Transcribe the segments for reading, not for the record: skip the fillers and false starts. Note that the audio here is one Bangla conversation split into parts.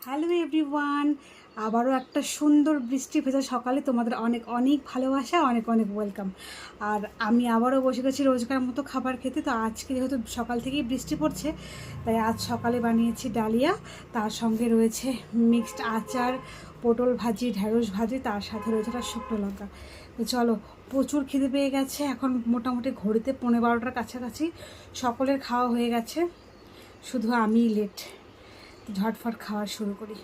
হ্যালো এভরিওয়ান, আবারও একটা সুন্দর বৃষ্টি ভেজা সকালে তোমাদের অনেক অনেক ভালোবাসা, অনেক অনেক ওয়েলকাম। আর আমি আবারও বসে গেছি রোজকার মতো খাবার খেতে। তো আজকে যেহেতু সকাল থেকেই বৃষ্টি পড়ছে, তাই আজ সকালে বানিয়েছি ডালিয়া, তার সঙ্গে রয়েছে মিক্সড আচার, পটল ভাজি, ঢেঁড়স ভাজি, তার সাথে রয়েছে একটা শুকনো লঙ্কা। তো চলো, প্রচুর খিদে পেয়ে গেছে। এখন মোটামুটি ঘড়িতে 11:15 কাছাকাছি। সকলের খাওয়া হয়ে গেছে, শুধু আমিই লেট। ঝটফট খাওয়া শুরু করি।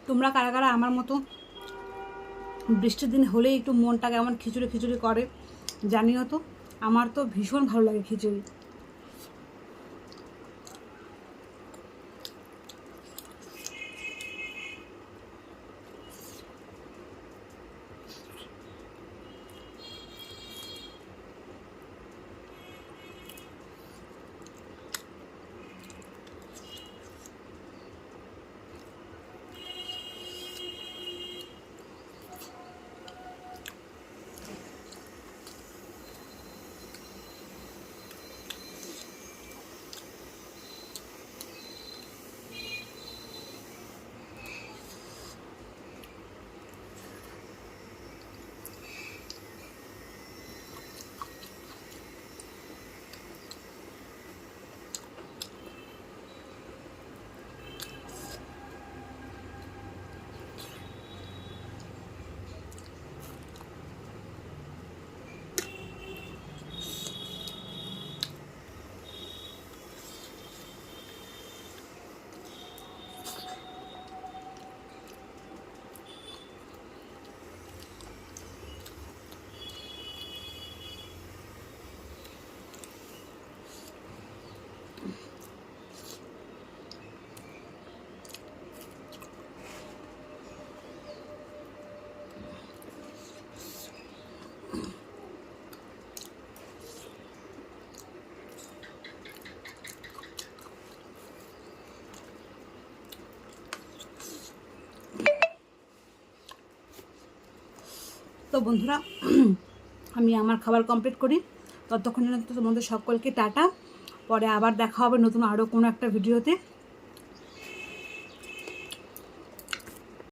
তোমরা কারা কারা আমার মতো বৃষ্টির দিন হলেই একটু মনটা কেমন খিচুড়ি খিচুড়ি করে জানিও তো। আমার তো ভীষণ ভালো লাগে খিচুড়ি। তো বন্ধুরা, আমি আমার খাবার কমপ্লিট করি। ততক্ষণ জন্য তোমাদের সকলকে টাটা। পরে আবার দেখা হবে নতুন আরও কোনো একটা ভিডিওতে।